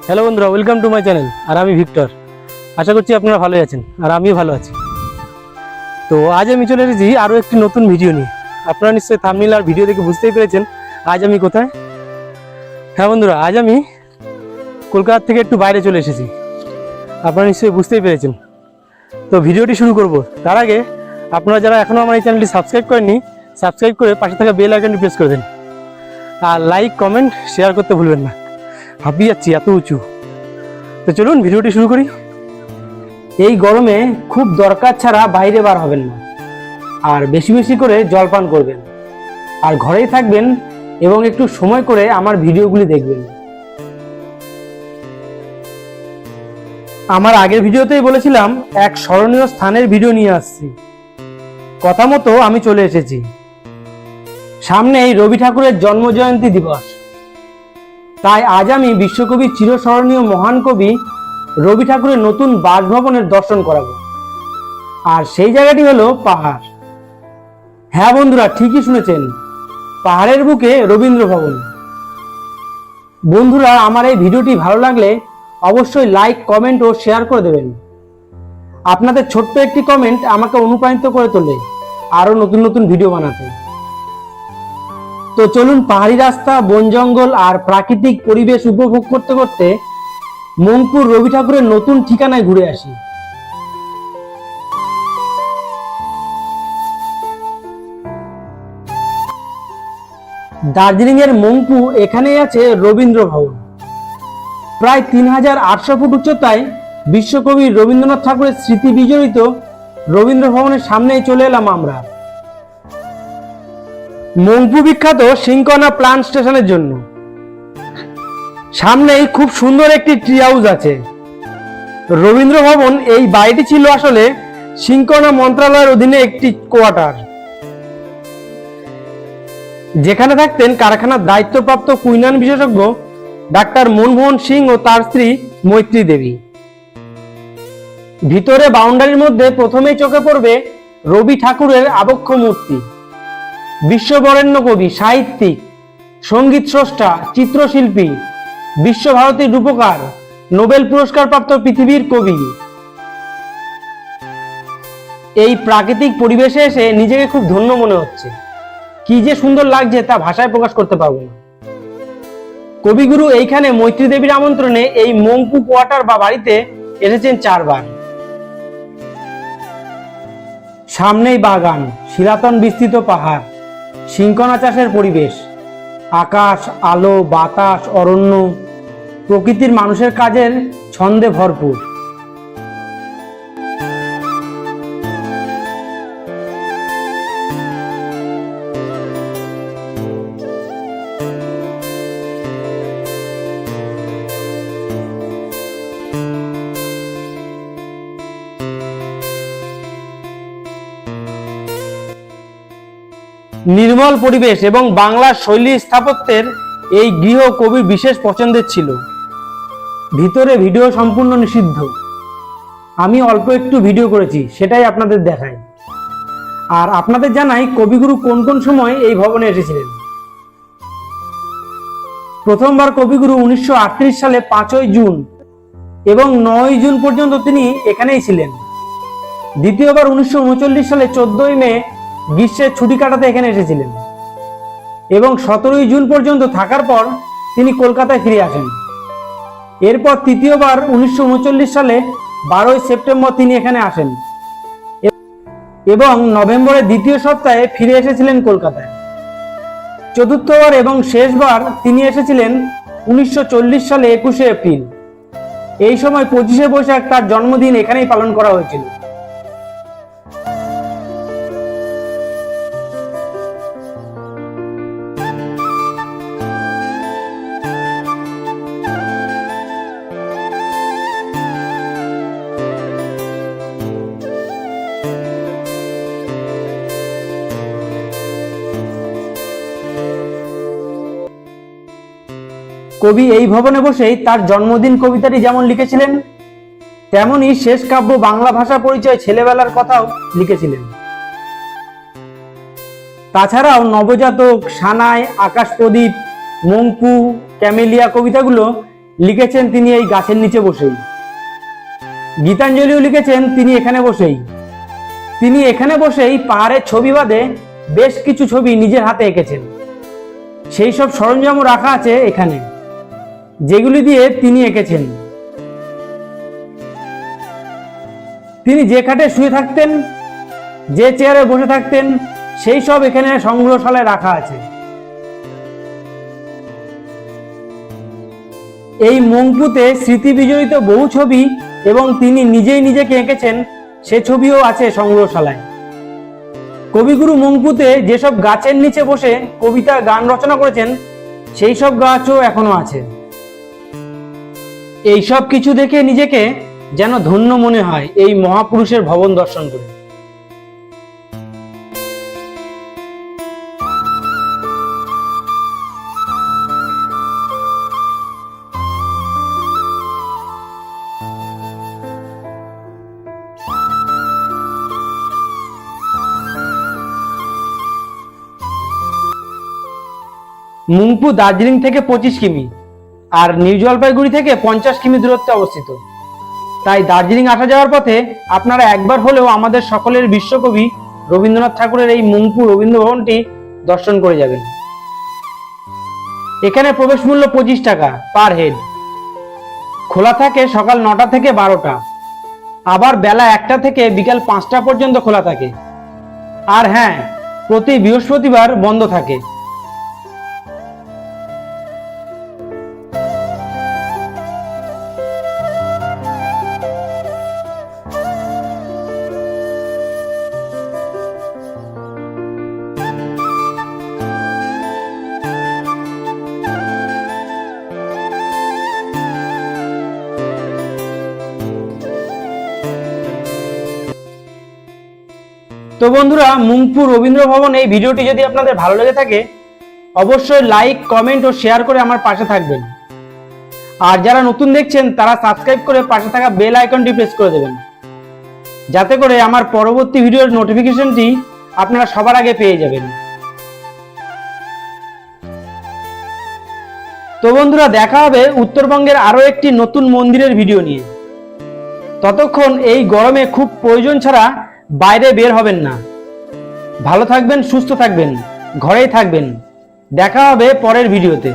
Hello বন্ধুরা, welcome to my channel. আর আমি Victor. আশা করছি আপনারা ভালোই আছেন আর আমিও ভালো আছি। তো আজ আমি চলে এসেছি আরও একটি নতুন ভিডিও নিয়ে। আপনারা নিশ্চয়ই থাম্বনেল আর ভিডিও দেখে বুঝতেই পেরেছেন আজ আমি কোথায়। হ্যাঁ বন্ধুরা, আজ আমি কলকাতা থেকে একটু বাইরে চলে এসেছি। আপনারা নিশ্চয়ই বুঝতেই পেরেছেন। তো ভিডিওটি শুরু করব তার আগে আপনারা যারা এখনও আমার এই চ্যানেলটি সাবস্ক্রাইব করেননি, সাবস্ক্রাইব করে পাশে থাকা বেল আইকনটি প্রেস করে দেন। আর লাইক, কমেন্ট, শেয়ার করতে ভুলবেন না। হাঁপিয়ে যাচ্ছি, এত উঁচু। তো চলুন ভিডিওটি শুরু করি। এই গরমে খুব দরকার ছাড়া বাইরে বার হবেন না, আর বেশি বেশি করে জল পান করবেন, আর ঘরেই থাকবেন এবং একটু সময় করে আমার ভিডিওগুলি দেখবেন। আমার আগের ভিডিওতেই বলেছিলাম এক স্মরণীয় স্থানের ভিডিও নিয়ে আসছি। কথা মতো আমি চলে এসেছি। সামনেই রবি ঠাকুরের জন্মজয়ন্তী দিবস, তাই আজ আমি বিশ্বকবির চিরস্মরণীয় মহান কবি রবি ঠাকুরের নতুন বাসভবনের দর্শন করাবো। আর সেই জায়গাটি হলো পাহাড়। হ্যাঁ বন্ধুরা, ঠিকই শুনেছেন, পাহাড়ের বুকে রবীন্দ্র ভবন। বন্ধুরা, আমার এই ভিডিওটি ভালো লাগলে অবশ্যই লাইক, কমেন্ট ও শেয়ার করে দেবেন। আপনাদের ছোট্ট একটি কমেন্ট আমাকে অনুপ্রাণিত করে তোলে আরো নতুন নতুন ভিডিও বানাতে। তো চলুন পাহাড়ি রাস্তা, বন জঙ্গল আর প্রাকৃতিক পরিবেশ উপভোগ করতে করতে মংপুর রবি ঠাকুরের নতুন ঠিকানায় ঘুরে আসি। দার্জিলিং এর মংপু, এখানেই আছে রবীন্দ্র ভবন। প্রায় ৩,৮০০ ফুট উচ্চতায় বিশ্বকবি রবীন্দ্রনাথ ঠাকুরের স্মৃতি বিজড়িত রবীন্দ্র ভবনের সামনেই চলে এলাম আমরা। মংপু বিখ্যাত সিংকনা প্লান্ট স্টেশনের জন্য। সামনেই খুব সুন্দর একটি ট্রি হাউস আছে। রবীন্দ্র ভবন, এই বাড়িটি ছিল আসলে সিংকনা মন্ত্রণালয়ের অধীনে একটি কোয়ার্টার, যেখানে থাকতেন কারখানার দায়িত্বপ্রাপ্ত কুইনান বিশেষজ্ঞ ডাক্তার মনমোহন সিং ও তার স্ত্রী মৈত্রী দেবী। ভিতরে বাউন্ডারির মধ্যে প্রথমেই চোখে পড়বে রবি ঠাকুরের আবক্ষ মূর্তি। বিশ্ববরেণ্য কবি, সাহিত্যিক, সঙ্গীত স্রষ্টা, চিত্রশিল্পী, বিশ্বভারতীর রূপকার, নোবেল পুরস্কারপ্রাপ্ত পৃথিবীর কবি। এই প্রাকৃতিক পরিবেশে এসে নিজেকে খুব ধন্য মনে হচ্ছে। কি যে সুন্দর লাগছে তা ভাষায় প্রকাশ করতে পারবো না। কবিগুরু এইখানে মৈত্রী দেবীর আমন্ত্রণে এই মংপু কোয়ার্টার বা বাড়িতে এসেছেন 4 বার। সামনেই বাগান, শিলাতন বিস্তৃত পাহাড়, সিংকনা চাষের পরিবেশ, আকাশ, আলো, বাতাস, অরণ্য, প্রকৃতির মানুষের কাজের ছন্দে ভরপুর। নির্মল পরিবেশ এবং বাংলার শৈলী স্থাপত্যের এই গৃহ কবির বিশেষ পছন্দের ছিল। ভিতরে ভিডিও সম্পূর্ণ নিষিদ্ধ। আমি অল্প একটু ভিডিও করেছি, সেটাই আপনাদের দেখাই। আর আপনাদের জানাই কবিগুরু কোন কোন সময় এই ভবনে এসেছিলেন। প্রথমবার কবিগুরু 1938 সালে 5ই জুন এবং 9ই জুন পর্যন্ত তিনি এখানেই ছিলেন। দ্বিতীয়বার 1939 সালে 14ই মে গ্রীষ্মের ছুটি কাটাতে এখানে এসেছিলেন এবং 17ই জুন পর্যন্ত থাকার পর তিনি কলকাতায় ফিরে আসেন। এরপর তৃতীয়বার 1939 সালে 12ই সেপ্টেম্বর তিনি এখানে আসেন এবং নভেম্বরের দ্বিতীয় সপ্তাহে ফিরে এসেছিলেন কলকাতায়। চতুর্থবার এবং শেষবার তিনি এসেছিলেন 1940 সালে 21শে এপ্রিল। এই সময় 25শে বৈশাখ তার জন্মদিন এখানেই পালন করা হয়েছিল। কবি এই ভবনে বসেই তার জন্মদিন কবিতাটি যেমন লিখেছিলেন, তেমনি শেষ কাব্য বাংলা ভাষা পরিচয় ছেলেবেলার কথাও লিখেছিলেন। তাছাড়াও নবজাতক, সানাই, আকাশ প্রদীপ, মংপু, ক্যামেলিয়া কবিতাগুলো লিখেছেন তিনি এই গাছের নিচে বসেই। গীতাঞ্জলিও লিখেছেন তিনি এখানে বসেই। তিনি এখানে বসেই পাহাড়ের ছবি বাদে বেশ কিছু ছবি নিজের হাতে এঁকেছেন। সেই সব সরঞ্জামও রাখা আছে এখানে, যেগুলি দিয়ে তিনি এঁকেছেন। তিনি যে খাটে শুয়ে থাকতেন, যে চেয়ারে বসে থাকতেন, সেই সব এখানে সংগ্রহশালায় রাখা আছে। এই মংপুতে স্মৃতি বিজড়িত বহু ছবি এবং তিনি নিজেই নিজেকে এঁকেছেন সে ছবিও আছে সংগ্রহশালায়। কবিগুরু মংপুতে যেসব গাছের নিচে বসে কবিতা গান রচনা করেছেন সেই সব গাছও এখনো আছে। এই সব কিছু দেখে নিজেকে যেন ধন্য মনে হয় এই মহাপুরুষের ভবন দর্শন করে। মুংপু দার্জিলিং থেকে 25 কিমি আর নিউ জলপাইগুড়ি থেকে 50 কিমি দূরত্বে অবস্থিত। তাই দার্জিলিং আসা যাওয়ার পথে আপনারা একবার হলেও আমাদের সকলের বিশ্বকবি রবীন্দ্রনাথ ঠাকুরের এই মুংপু রবীন্দ্র ভবনটি দর্শন করে যাবেন। এখানে প্রবেশ মূল্য 25 টাকা পার হেড। খোলা থাকে সকাল 9টা থেকে 12টা, আবার বেলা 1টা থেকে বিকাল 5টা পর্যন্ত খোলা থাকে। আর হ্যাঁ, প্রতি বৃহস্পতিবার বন্ধ থাকে। তো বন্ধুরা, মুংপু রবীন্দ্র ভবন এই ভিডিওটি যদি আপনাদের ভালো লেগে থাকে অবশ্যই লাইক, কমেন্ট ও শেয়ার করে আমার পাশে থাকবেন। আর যারা নতুন দেখছেন তারা সাবস্ক্রাইব করে পাশে থাকা বেল আইকনটি প্রেস করে দেবেন, যাতে করে আমার পরবর্তী ভিডিওর নোটিফিকেশনটি আপনারা সবার আগে পেয়ে যাবেন। তো বন্ধুরা, দেখা হবে উত্তরবঙ্গের আরো একটি নতুন মন্দিরের ভিডিও নিয়ে। ততক্ষণ এই গরমে খুব প্রয়োজন ছাড়া বাইরে বের হবেন না। ভালো থাকবেন, সুস্থ থাকবেন, ঘরেই থাকবেন। দেখা হবে পরের ভিডিওতে।